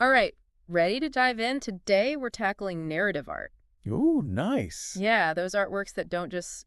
All right, ready to dive in? Today we're tackling narrative art. Ooh, nice. Yeah, those artworks that don't just,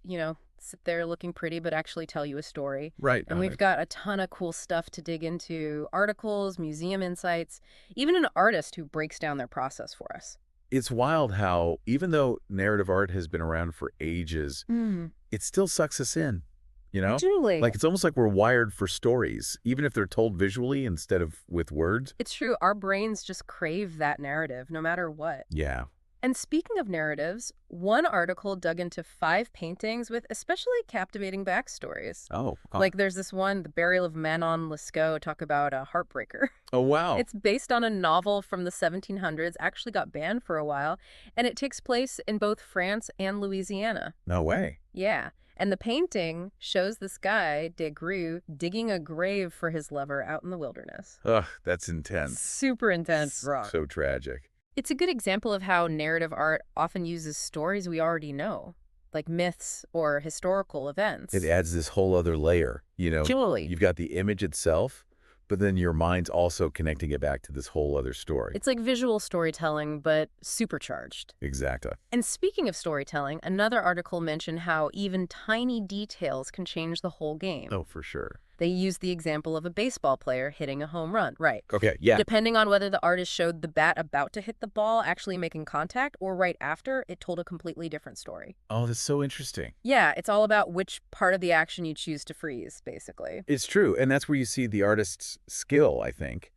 sit there looking pretty, but actually tell you a story. Right, And we've got a ton of cool stuff to dig into, articles, museum insights, even an artist who breaks down their process for us. it's wild how, even though narrative art has been around for ages, Mm. it still sucks us in, you know? Julie. Like, it's almost like we're wired for stories, even if they're told visually instead of with words. It's true, our brains just crave that narrative, no matter what. Yeah. And speaking of narratives, one article dug into 5 paintings with especially captivating backstories. Oh, huh. Like there's this one, The Burial of Manon Lescaut, talk about a heartbreaker. Oh, wow. It's based on a novel from the 1700s, actually got banned for a while, and it takes place in both France and Louisiana. No way. Yeah. And the painting shows this guy, Des Grieux, digging a grave for his lover out in the wilderness. Ugh, that's intense. Super intense. So tragic. It's a good example of how narrative art often uses stories we already know, like myths or historical events. It adds this whole other layer, Julie. You've got the image itself, but then your mind's also connecting it back to this whole other story. It's like visual storytelling, but supercharged. Exactly. And speaking of storytelling, another article mentioned how even tiny details can change the whole game. Oh, for sure. They used the example of a baseball player hitting a home run, right? Okay, yeah. Depending on whether the artist showed the bat about to hit the ball actually making contact or right after, it told a completely different story. Oh, that's so interesting. Yeah, it's all about which part of the action you choose to freeze, basically. It's true, and that's where you see the artist's skill, I think,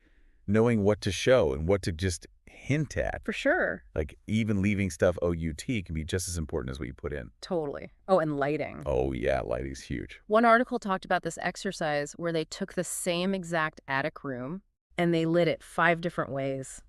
knowing what to show and what to just hint at. For sure. Like, even leaving stuff OUT can be just as important as what you put in. Totally. Oh, and lighting. Oh, yeah, lighting's huge. One article talked about this exercise where they took the same exact attic room and they lit it 5 different ways.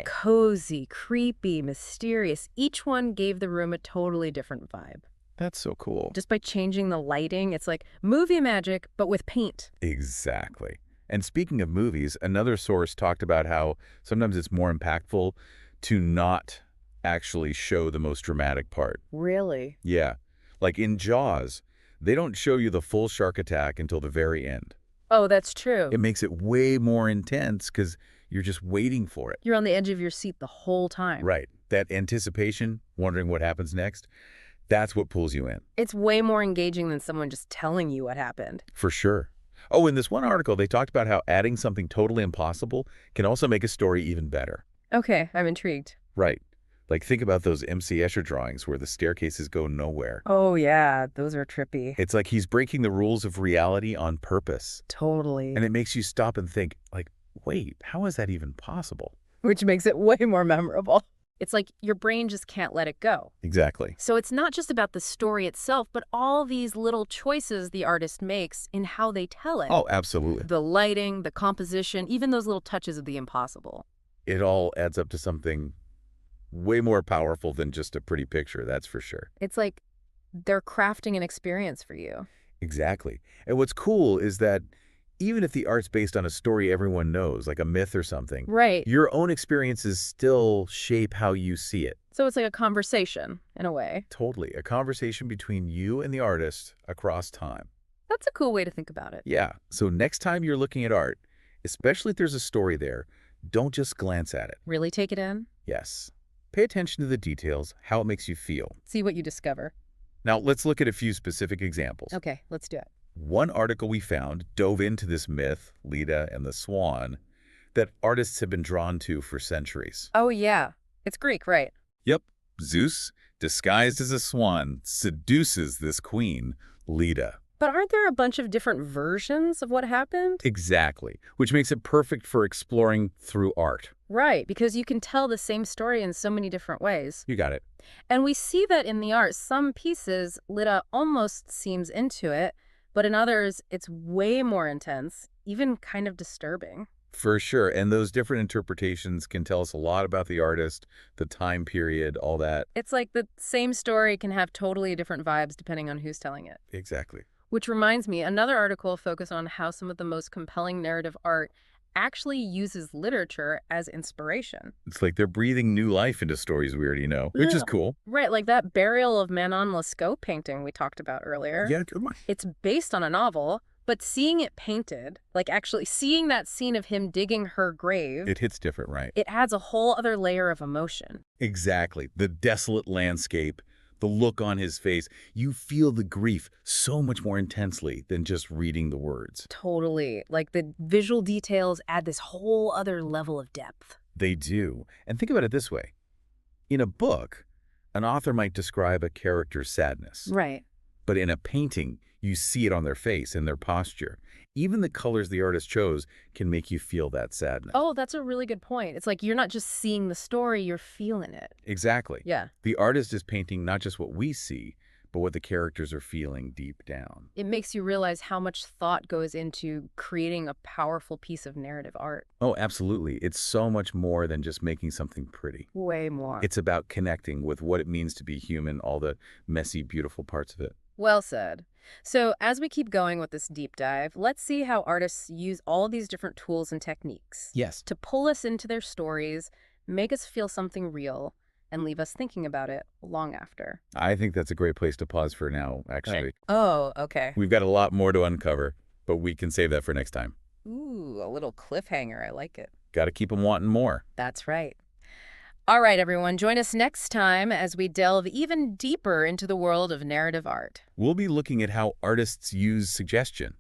Cozy, creepy, mysterious. Each one gave the room a totally different vibe. That's so cool. Just by changing the lighting, it's like movie magic, but with paint. Exactly. And speaking of movies, another source talked about how sometimes it's more impactful to not actually show the most dramatic part. Really? Yeah. Like in Jaws, they don't show you the full shark attack until the very end. Oh, that's true. It makes it way more intense because you're just waiting for it. You're on the edge of your seat the whole time. Right. That anticipation, wondering what happens next, that's what pulls you in. It's way more engaging than someone just telling you what happened. For sure. Oh, in this one article, they talked about how adding something totally impossible can also make a story even better. Okay, I'm intrigued. Right. Like, think about those M.C. Escher drawings where the staircases go nowhere. Oh, yeah, those are trippy. It's like he's breaking the rules of reality on purpose. Totally. And it makes you stop and think, like, wait, how is that even possible? Which makes it way more memorable. It's like your brain just can't let it go. Exactly. So it's not just about the story itself, but all these little choices the artist makes in how they tell it. Oh, absolutely. The lighting, the composition, even those little touches of the impossible. It all adds up to something way more powerful than just a pretty picture, that's for sure. It's like they're crafting an experience for you. Exactly. And what's cool is that even if the art's based on a story everyone knows, like a myth or something, Right. your own experiences still shape how you see it. So it's like a conversation, in a way. Totally. A conversation between you and the artist across time. That's a cool way to think about it. Yeah. So next time you're looking at art, especially if there's a story there, don't just glance at it. Really take it in, Yes. Pay attention to the details, how it makes you feel. see what you discover. Now, let's look at a few specific examples. Okay, let's do it. One article we found dove into this myth, Leda and the Swan, that artists have been drawn to for centuries. Oh, yeah. It's Greek, right? Yep, Zeus, disguised as a swan, seduces this queen, Leda. But aren't there a bunch of different versions of what happened? Exactly, which makes it perfect for exploring through art. Right, because you can tell the same story in so many different ways. You got it. And we see that in the art. Some pieces, Lida almost seems into it, but in others, it's way more intense, even kind of disturbing. For sure, and those different interpretations can tell us a lot about the artist, the time period, all that. It's like the same story can have totally different vibes depending on who's telling it. Exactly. Which reminds me, another article focused on how some of the most compelling narrative art actually uses literature as inspiration. It's like they're breathing new life into stories we already know, which is Yeah. cool. Right, like that Burial of Manon Lescaut painting we talked about earlier. Yeah, good one. It's based on a novel, But seeing it painted, like actually seeing that scene of him digging her grave, It hits different, right? it adds a whole other layer of emotion. Exactly. The desolate landscape, the look on his face. You feel the grief so much more intensely than just reading the words. Totally. Like the visual details add this whole other level of depth. They do. And think about it this way. In a book, an author might describe a character's sadness. Right. But in a painting, you see it on their face and their posture. Even the colors the artist chose can make you feel that sadness. Oh, that's a really good point. It's like you're not just seeing the story, you're feeling it. Exactly. Yeah. The artist is painting not just what we see, but what the characters are feeling deep down. It makes you realize how much thought goes into creating a powerful piece of narrative art. Oh, absolutely. It's so much more than just making something pretty. Way more. It's about connecting with what it means to be human, all the messy, beautiful parts of it. Well said. So as we keep going with this deep dive, let's see how artists use all these different tools and techniques Yes. to pull us into their stories, make us feel something real, and leave us thinking about it long after. I think that's a great place to pause for now, actually. Right. Oh, okay. We've got a lot more to uncover, but we can save that for next time. Ooh, a little cliffhanger. I like it. Got to keep them wanting more. That's right. All right, everyone, join us next time as we delve even deeper into the world of narrative art. We'll be looking at how artists use suggestion,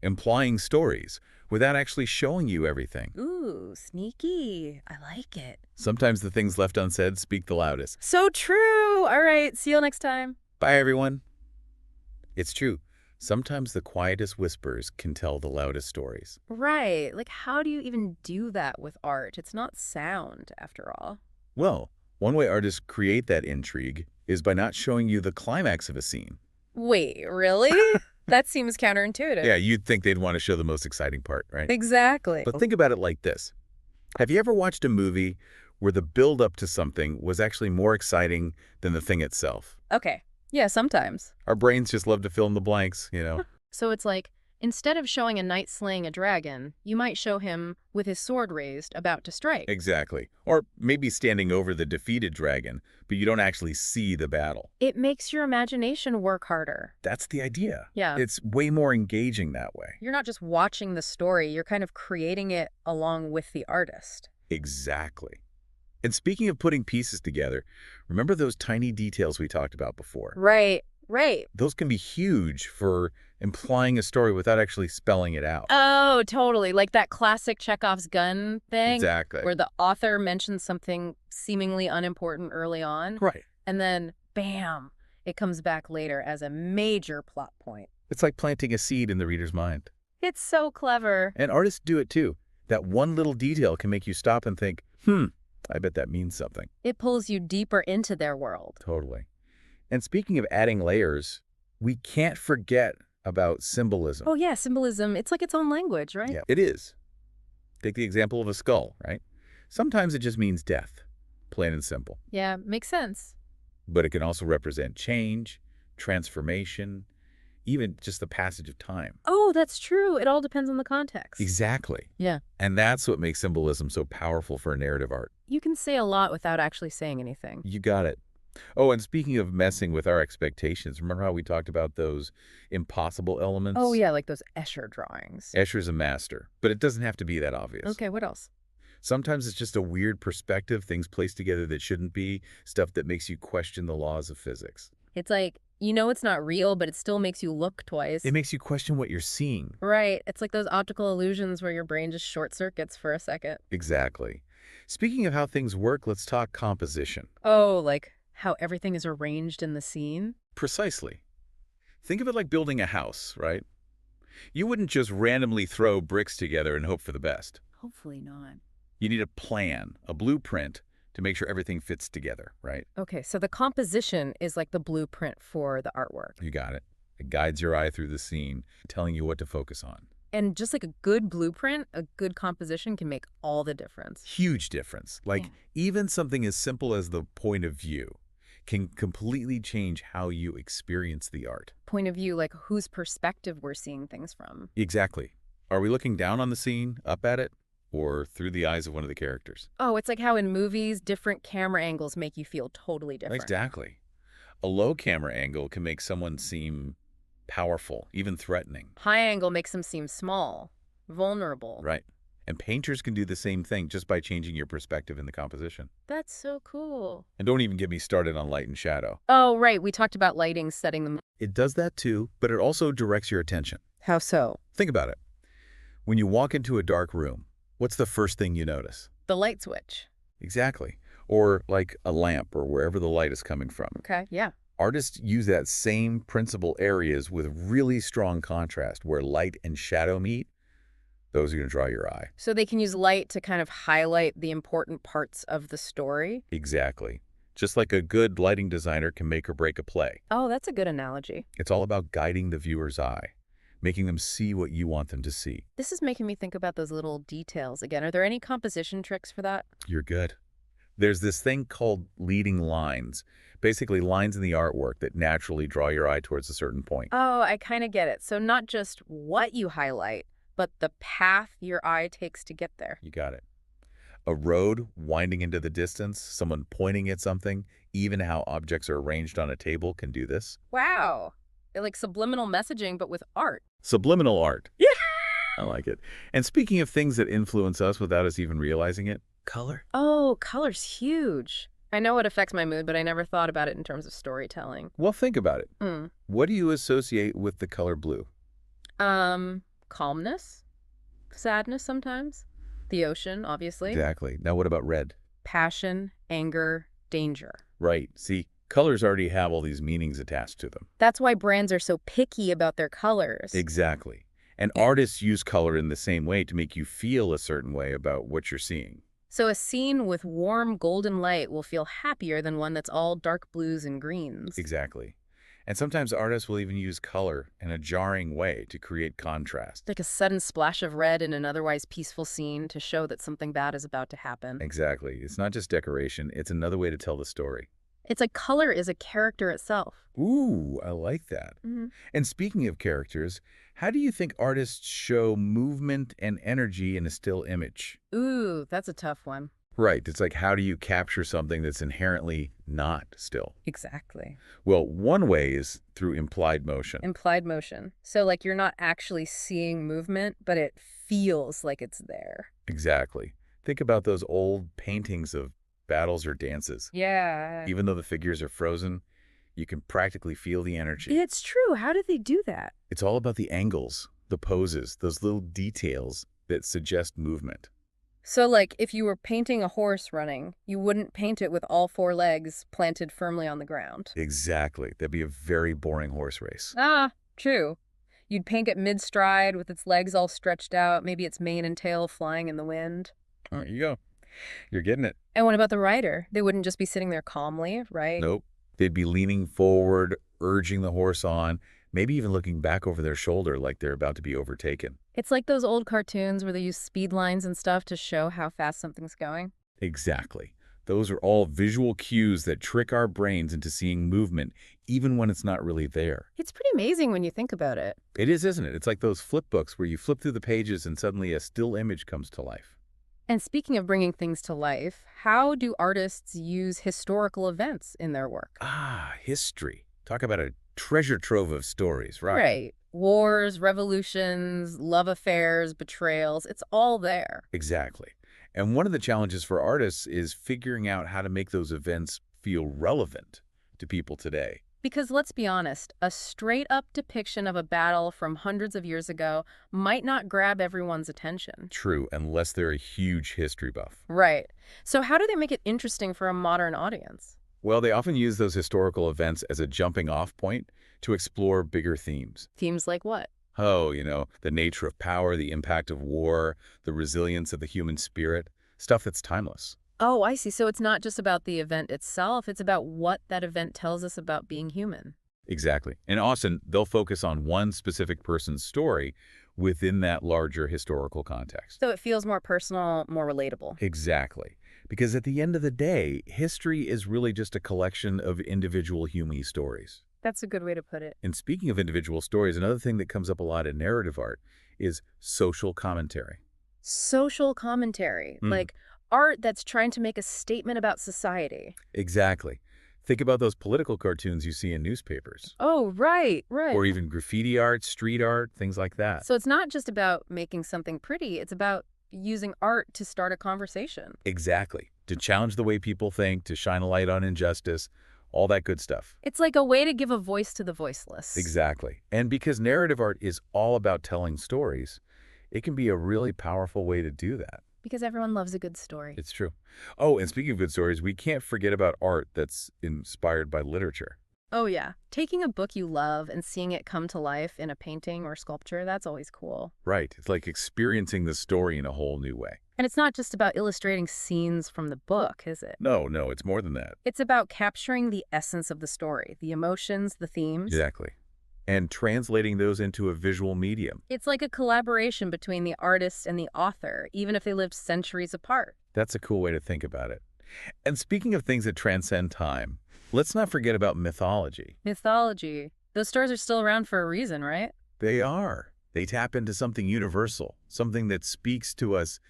implying stories without actually showing you everything. Ooh, sneaky. I like it. Sometimes the things left unsaid speak the loudest. So true. All right, see you next time. Bye, everyone. It's true. Sometimes the quietest whispers can tell the loudest stories. Right. Like, how do you even do that with art? It's not sound, after all. Well, one way artists create that intrigue is by not showing you the climax of a scene. Wait, really? That seems counterintuitive. Yeah, you'd think they'd want to show the most exciting part, right? Exactly. But think about it like this. Have you ever watched a movie where the build-up to something was actually more exciting than the thing itself? Okay. Yeah, sometimes. Our brains just love to fill in the blanks. So it's like, instead of showing a knight slaying a dragon, you might show him with his sword raised, about to strike. Exactly. Or maybe standing over the defeated dragon, but you don't actually see the battle. It makes your imagination work harder. That's the idea. Yeah. It's way more engaging that way. You're not just watching the story, you're kind of creating it along with the artist. Exactly. And speaking of putting pieces together, remember those tiny details we talked about before? Right, right. Those can be huge for implying a story without actually spelling it out. Oh, totally. Like that classic Chekhov's gun thing. Exactly. Where the author mentions something seemingly unimportant early on. Right. And then, bam, it comes back later as a major plot point. It's like planting a seed in the reader's mind. It's so clever. And artists do it too. That one little detail can make you stop and think, I bet that means something. It pulls you deeper into their world. Totally. And speaking of adding layers, we can't forget about symbolism. Oh, yeah, symbolism. It's like its own language, right? Yeah, it is. Take the example of a skull, right? Sometimes it just means death, plain and simple. Yeah, makes sense. But it can also represent change, transformation, even just the passage of time. Oh, that's true. It all depends on the context. Exactly. Yeah. And that's what makes symbolism so powerful for narrative art. You can say a lot without actually saying anything. You got it. Oh, and speaking of messing with our expectations, remember how we talked about those impossible elements? Oh, yeah, like those Escher drawings. Escher's a master, but it doesn't have to be that obvious. Okay, what else? Sometimes it's just a weird perspective, things placed together that shouldn't be, stuff that makes you question the laws of physics. It's like, you know it's not real, but it still makes you look twice. It makes you question what you're seeing. Right. It's like those optical illusions where your brain just short circuits for a second. Exactly. Speaking of how things work, let's talk composition. Oh, like how everything is arranged in the scene? Precisely. Think of it like building a house, right? You wouldn't just randomly throw bricks together and hope for the best. Hopefully not. You need a plan, a blueprint, to make sure everything fits together, right? Okay, so the composition is like the blueprint for the artwork. You got it. It guides your eye through the scene, telling you what to focus on. And just like a good blueprint, a good composition can make all the difference. Huge difference. Like Yeah. even something as simple as the point of view can completely change how you experience the art. Point of view, like whose perspective we're seeing things from. Exactly. Are we looking down on the scene, up at it, or through the eyes of one of the characters? Oh, it's like how in movies, different camera angles make you feel totally different. Exactly. A low camera angle can make someone seem powerful, even threatening. High angle makes them seem small, vulnerable. Right. And painters can do the same thing just by changing your perspective in the composition. That's so cool. And don't even get me started on light and shadow. Oh, right. We talked about lighting setting them. It does that too, but it also directs your attention. How so? Think about it. When you walk into a dark room, what's the first thing you notice? The light switch. Exactly. Or like a lamp or wherever the light is coming from. Okay, yeah. Artists use that same principal areas with really strong contrast where light and shadow meet. Those are going to draw your eye. So they can use light to kind of highlight the important parts of the story? Exactly. Just like a good lighting designer can make or break a play. Oh, that's a good analogy. It's all about guiding the viewer's eye, making them see what you want them to see. This is making me think about those little details again. Are there any composition tricks for that? You're good. There's this thing called leading lines, basically lines in the artwork that naturally draw your eye towards a certain point. Oh, I kind of get it. So not just what you highlight, but the path your eye takes to get there. You got it. A road winding into the distance, someone pointing at something, even how objects are arranged on a table can do this. Wow. Like subliminal messaging, but with art. Subliminal art. Yeah. I like it. And speaking of things that influence us without us even realizing it, color. Oh, color's huge. I know it affects my mood, but I never thought about it in terms of storytelling. Well, think about it. Mm. What do you associate with the color blue? Calmness, sadness sometimes, the ocean, obviously, Exactly. Now what about red? passion, anger, danger. Right. See, colors already have all these meanings attached to them. That's why brands are so picky about their colors. Exactly. And artists use color in the same way to make you feel a certain way about what you're seeing. So a scene with warm golden light will feel happier than one that's all dark blues and greens. Exactly. And sometimes artists will even use color in a jarring way to create contrast. Like a sudden splash of red in an otherwise peaceful scene to show that something bad is about to happen. Exactly. It's not just decoration, it's another way to tell the story. It's like color is a character itself. Ooh, I like that. Mm-hmm. And speaking of characters, how do you think artists show movement and energy in a still image? Ooh, that's a tough one. Right. It's like, how do you capture something that's inherently not still? Exactly. Well, one way is through implied motion. Implied motion. So like you're not actually seeing movement, but it feels like it's there. Exactly. Think about those old paintings of battles or dances. Yeah. Even though the figures are frozen, you can practically feel the energy. It's true. How did they do that? It's all about the angles, the poses, those little details that suggest movement. So like if you were painting a horse running, you wouldn't paint it with all four legs planted firmly on the ground. Exactly. That'd be a very boring horse race. Ah, true. You'd paint it mid-stride with its legs all stretched out, maybe its mane and tail flying in the wind. There you go. You're getting it. And what about the rider? They wouldn't just be sitting there calmly, right? Nope. They'd be leaning forward, urging the horse on, maybe even looking back over their shoulder like they're about to be overtaken. It's like those old cartoons where they use speed lines and stuff to show how fast something's going. Exactly. Those are all visual cues that trick our brains into seeing movement, even when it's not really there. It's pretty amazing when you think about it. It is, isn't it? It's like those flip books where you flip through the pages and suddenly a still image comes to life. And speaking of bringing things to life, how do artists use historical events in their work? Ah, history. Talk about a treasure trove of stories, right? Right. Wars, revolutions, love affairs, betrayals, it's all there. Exactly. And one of the challenges for artists is figuring out how to make those events feel relevant to people today. Because let's be honest, a straight-up depiction of a battle from hundreds of years ago might not grab everyone's attention. True, unless they're a huge history buff. Right. So how do they make it interesting for a modern audience? Well, they often use those historical events as a jumping off point to explore bigger themes. Themes like what? Oh, the nature of power, the impact of war, the resilience of the human spirit, stuff that's timeless. Oh, I see. So it's not just about the event itself, it's about what that event tells us about being human. Exactly. And often, they'll focus on one specific person's story within that larger historical context. So it feels more personal, more relatable. Exactly. Because at the end of the day, history is really just a collection of individual human stories. That's a good way to put it. And speaking of individual stories, another thing that comes up a lot in narrative art is social commentary. Social commentary, like art that's trying to make a statement about society. Exactly. Think about those political cartoons you see in newspapers, Oh, right, right. or even graffiti art, street art, things like that. So it's not just about making something pretty, it's about using art to start a conversation. Exactly. To challenge the way people think, to shine a light on injustice, all that good stuff. It's like a way to give a voice to the voiceless. Exactly. And because narrative art is all about telling stories, it can be a really powerful way to do that. Because everyone loves a good story. It's true. Oh, and speaking of good stories, we can't forget about art that's inspired by literature. Oh, yeah. Taking a book you love and seeing it come to life in a painting or sculpture, that's always cool. Right. It's like experiencing the story in a whole new way. And it's not just about illustrating scenes from the book, is it? No, no, it's more than that. It's about capturing the essence of the story, the emotions, the themes. Exactly. And translating those into a visual medium. It's like a collaboration between the artist and the author, even if they lived centuries apart. That's a cool way to think about it. And speaking of things that transcend time, let's not forget about mythology. Mythology. Those stories are still around for a reason, right? They are. They tap into something universal, something that speaks to us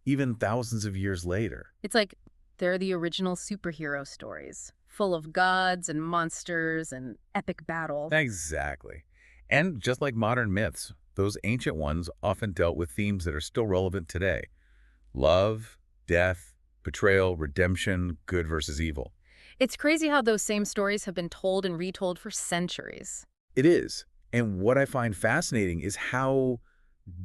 even thousands of years later. It's like they're the original superhero stories, full of gods and monsters and epic battles. Exactly. And just like modern myths, those ancient ones often dealt with themes that are still relevant today. Love, death, betrayal, redemption, good versus evil. It's crazy how those same stories have been told and retold for centuries. It is. And what I find fascinating is how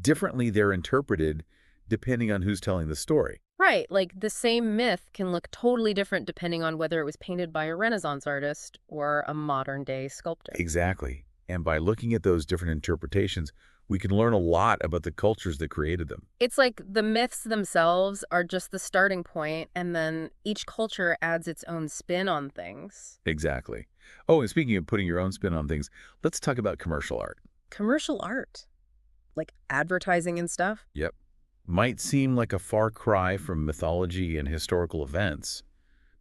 differently they're interpreted depending on who's telling the story. Right, like the same myth can look totally different depending on whether it was painted by a Renaissance artist or a modern-day sculptor. Exactly. And by looking at those different interpretations, we can learn a lot about the cultures that created them. It's like the myths themselves are just the starting point, and then each culture adds its own spin on things. Exactly. Oh, and speaking of putting your own spin on things, let's talk about commercial art. Commercial art, like advertising and stuff. Yep. Might seem like a far cry from mythology and historical events,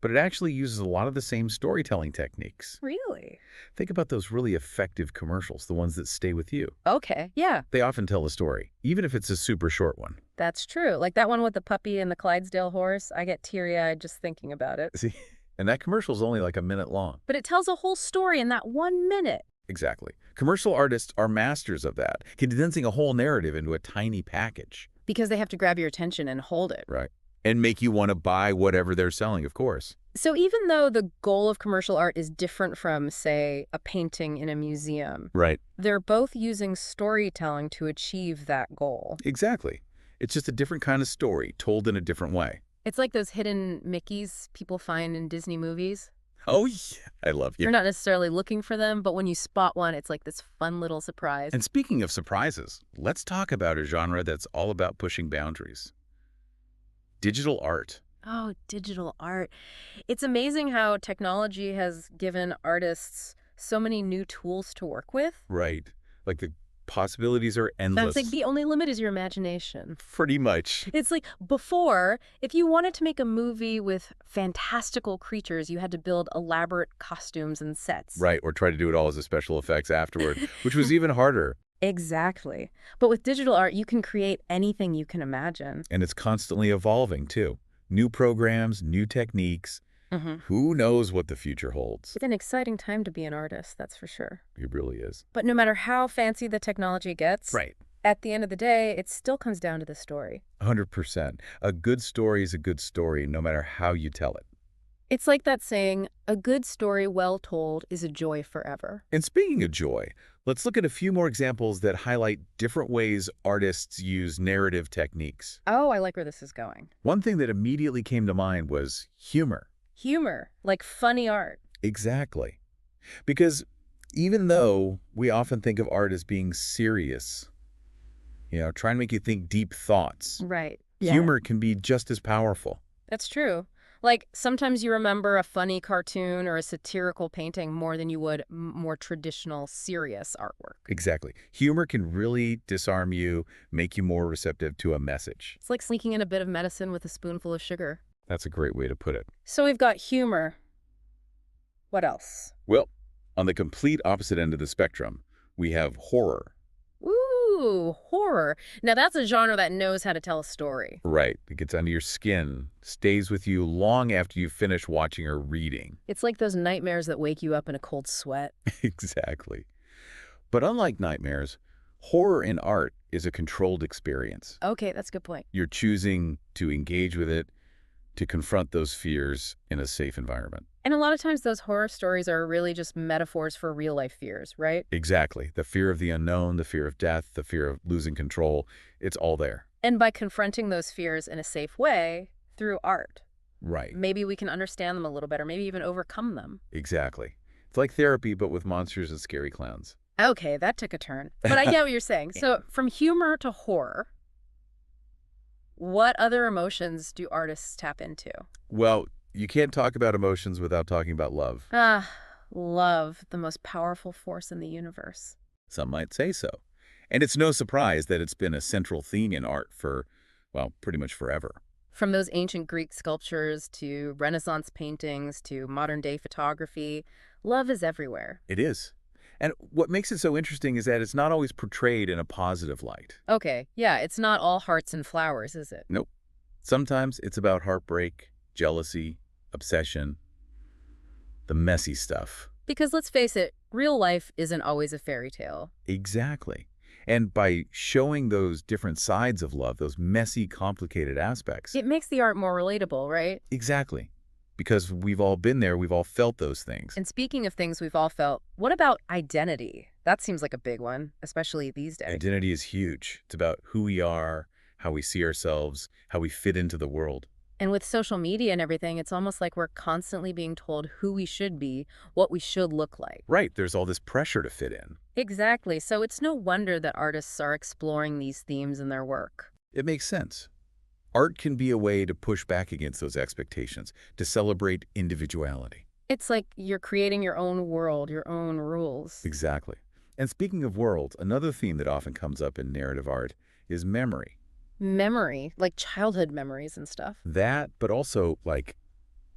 but it actually uses a lot of the same storytelling techniques. Really? Think about those really effective commercials, the ones that stay with you. Okay, yeah, They often tell a story, even if it's a super short one. that's true. Like that one with the puppy and the Clydesdale horse. I get teary-eyed just thinking about it. See? And that commercial's only like a minute long. But it tells a whole story in that 1 minute. Exactly. Commercial artists are masters of that, condensing a whole narrative into a tiny package. Because they have to grab your attention and hold it. Right. And make you want to buy whatever they're selling, of course. So even though the goal of commercial art is different from, say, a painting in a museum, Right. they're both using storytelling to achieve that goal. Exactly. It's just a different kind of story told in a different way. It's like those hidden Mickeys people find in Disney movies. Oh, yeah. I love you. You're not necessarily looking for them, but when you spot one, it's like this fun little surprise. And speaking of surprises, let's talk about a genre that's all about pushing boundaries. Digital art. Oh, digital art. It's amazing how technology has given artists so many new tools to work with. Right. Like the possibilities are endless. That's like the only limit is your imagination. Pretty much. It's like before, if you wanted to make a movie with fantastical creatures, you had to build elaborate costumes and sets. Right. Or try to do it all as a special effects afterward, which was even harder. Exactly. But with digital art, you can create anything you can imagine. And it's constantly evolving, too. New programs, new techniques. Who knows what the future holds? It's an exciting time to be an artist, that's for sure. It really is. But no matter how fancy the technology gets, Right. at the end of the day, it still comes down to the story. 100%. A good story is a good story, no matter how you tell it. It's like that saying, a good story well told is a joy forever. And speaking of joy, let's look at a few more examples that highlight different ways artists use narrative techniques. Oh, I like where this is going. One thing that immediately came to mind was humor. Humor, like funny art. Exactly. Because even though we often think of art as being serious, trying to make you think deep thoughts, Right. humor can be just as powerful. That's true. Like, sometimes you remember a funny cartoon or a satirical painting more than you would more traditional, serious artwork. Exactly. Humor can really disarm you, make you more receptive to a message. It's like sneaking in a bit of medicine with a spoonful of sugar. That's a great way to put it. So we've got humor. What else? Well, on the complete opposite end of the spectrum, we have horror. Ooh, Ooh, horror. Now that's a genre that knows how to tell a story. Right. It gets under your skin, stays with you long after you finish watching or reading. It's like those nightmares that wake you up in a cold sweat. Exactly. But unlike nightmares, horror in art is a controlled experience. Okay, that's a good point. You're choosing to engage with it, to confront those fears in a safe environment. And a lot of times those horror stories are really just metaphors for real life fears, right? Exactly. The fear of the unknown, the fear of death, the fear of losing control, it's all there. And by confronting those fears in a safe way through art, Right. maybe we can understand them a little better, maybe even overcome them. Exactly. It's like therapy, but with monsters and scary clowns. Okay, that took a turn. But I get what you're saying. So from humor to horror, what other emotions do artists tap into? Well, you can't talk about emotions without talking about love. Ah, love, the most powerful force in the universe. Some might say so. And it's no surprise that it's been a central theme in art for, well, pretty much forever. From those ancient Greek sculptures to Renaissance paintings to modern day photography, love is everywhere. It is. And what makes it so interesting is that it's not always portrayed in a positive light. Okay, yeah, it's not all hearts and flowers, is it? Nope. Sometimes it's about heartbreak, jealousy, obsession, the messy stuff. Because let's face it, real life isn't always a fairy tale. Exactly. And by showing those different sides of love, those messy, complicated aspects. It makes the art more relatable, right? Exactly. Because we've all been there, we've all felt those things. And speaking of things we've all felt, what about identity? That seems like a big one, especially these days. Identity is huge. It's about who we are, how we see ourselves, how we fit into the world. And with social media and everything, it's almost like we're constantly being told who we should be, what we should look like. Right, there's all this pressure to fit in. Exactly. So it's no wonder that artists are exploring these themes in their work. It makes sense. Art can be a way to push back against those expectations, to celebrate individuality. It's like you're creating your own world, your own rules. Exactly. And speaking of worlds, another theme that often comes up in narrative art is memory. Memory, like childhood memories and stuff. That, but also like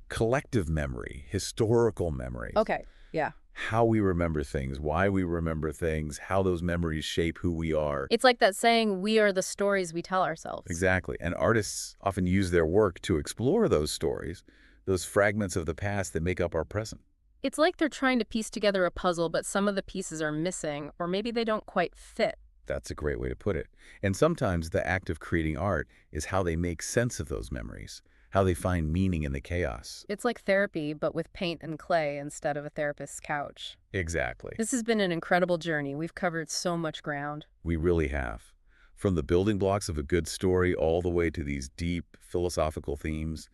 collective memory, historical memory. Okay, yeah. How we remember things, why we remember things, how those memories shape who we are. It's like that saying, we are the stories we tell ourselves. Exactly. And artists often use their work to explore those stories, those fragments of the past that make up our present. It's like they're trying to piece together a puzzle, but some of the pieces are missing, or maybe they don't quite fit. That's a great way to put it. And sometimes the act of creating art is how they make sense of those memories, how they find meaning in the chaos. It's like therapy, but with paint and clay instead of a therapist's couch. Exactly. This has been an incredible journey. We've covered so much ground. We really have. From the building blocks of a good story all the way to these deep philosophical themes.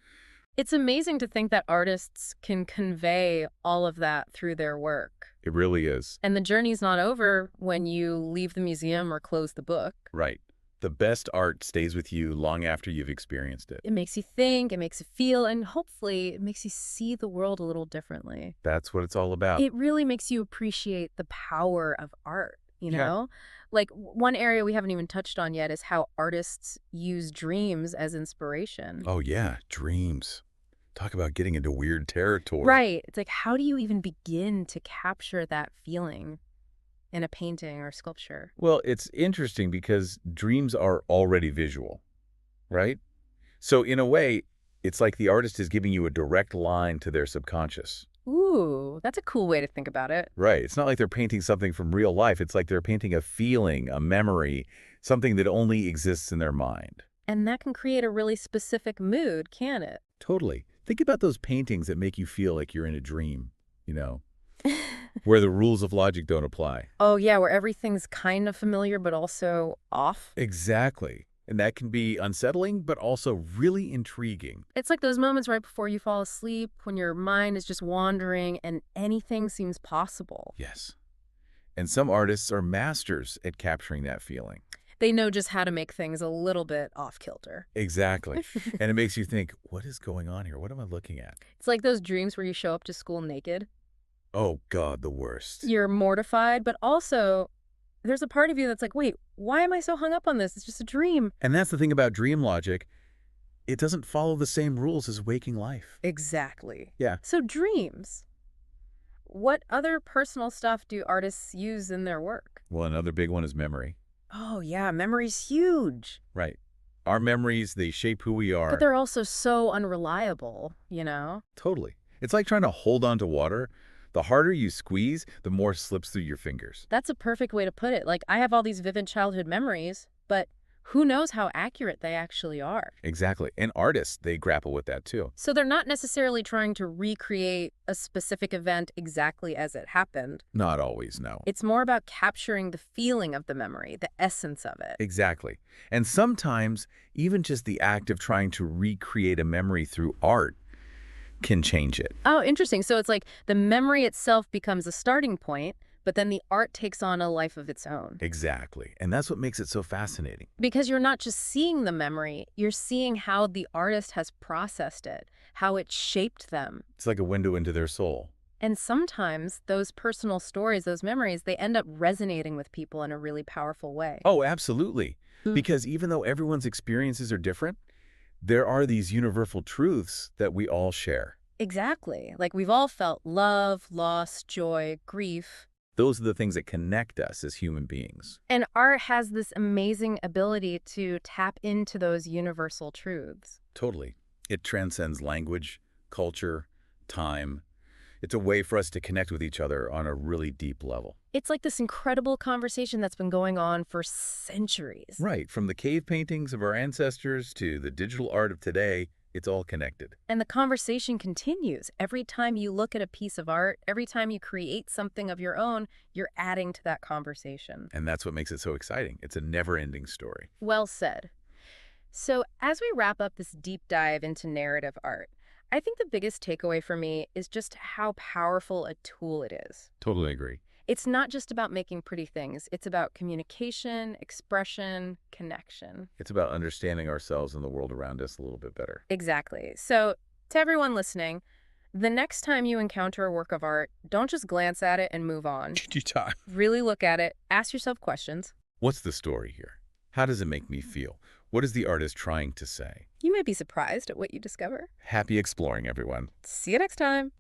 It's amazing to think that artists can convey all of that through their work. It really is. And the journey's not over when you leave the museum or close the book. Right. The best art stays with you long after you've experienced it. It makes you think, it makes you feel, and hopefully it makes you see the world a little differently. That's what it's all about. It really makes you appreciate the power of art, you Yeah. know? Like one area we haven't even touched on yet is how artists use dreams as inspiration. Oh, yeah. Dreams. Talk about getting into weird territory. Right. It's like, how do you even begin to capture that feeling in a painting or sculpture? Well, it's interesting because dreams are already visual, right? So in a way, it's like the artist is giving you a direct line to their subconscious. Ooh, that's a cool way to think about it. Right. It's not like they're painting something from real life. It's like they're painting a feeling, a memory, something that only exists in their mind. And that can create a really specific mood, can it? Totally. Think about those paintings that make you feel like you're in a dream, you know, where the rules of logic don't apply. Oh, yeah, where everything's kind of familiar but also off. Exactly. And that can be unsettling, but also really intriguing. It's like those moments right before you fall asleep when your mind is just wandering and anything seems possible. Yes. And some artists are masters at capturing that feeling. They know just how to make things a little bit off-kilter. Exactly. And it makes you think, what is going on here? What am I looking at? It's like those dreams where you show up to school naked. Oh, God, the worst. You're mortified, but also there's a part of you that's like, wait, why am I so hung up on this? It's just a dream. And that's the thing about dream logic. It doesn't follow the same rules as waking life. Exactly. Yeah. So dreams. What other personal stuff do artists use in their work? Well, another big one is memory. Oh, yeah, memory's huge. Right. Our memories, they shape who we But are. they're also so unreliable, you know? Totally. It's like trying to hold on to water. The harder you squeeze, the more slips through your fingers. That's a perfect way to put it. Like, I have all these vivid childhood memories, but who knows how accurate they actually are? Exactly. And artists, they grapple with that too. So they're not necessarily trying to recreate a specific event exactly as it happened. Not always, no. It's more about capturing the feeling of the memory, the essence of it. Exactly. And sometimes, even just the act of trying to recreate a memory through art can change it. Oh, interesting. So it's like the memory itself becomes a starting point, but then the art takes on a life of its own. Exactly. And that's what makes it so fascinating. Because you're not just seeing the memory, you're seeing how the artist has processed it, how it shaped them. It's like a window into their soul. And sometimes those personal stories, those memories, they end up resonating with people in a really powerful way. Oh, absolutely. Mm. Because even though everyone's experiences are different, there are these universal truths that we all share. Exactly. Like we've all felt love, loss, joy, grief. Those are the things that connect us as human beings. And art has this amazing ability to tap into those universal truths. Totally. It transcends language, culture, time. It's a way for us to connect with each other on a really deep level. It's like this incredible conversation that's been going on for centuries. Right. From the cave paintings of our ancestors to the digital art of today, it's all connected. And the conversation continues. Every time you look at a piece of art, every time you create something of your own, you're adding to that conversation. And that's what makes it so exciting. It's a never-ending story. Well said. So as we wrap up this deep dive into narrative art, I think the biggest takeaway for me is just how powerful a tool it is. Totally agree. It's not just about making pretty things. It's about communication, expression, connection. It's about understanding ourselves and the world around us a little bit better. Exactly. So to everyone listening, the next time you encounter a work of art, don't just glance at it and move on. Time. Really look at it, ask yourself questions. What's the story here? How does it make me feel? What is the artist trying to say? You might be surprised at what you discover. Happy exploring, everyone. See you next time.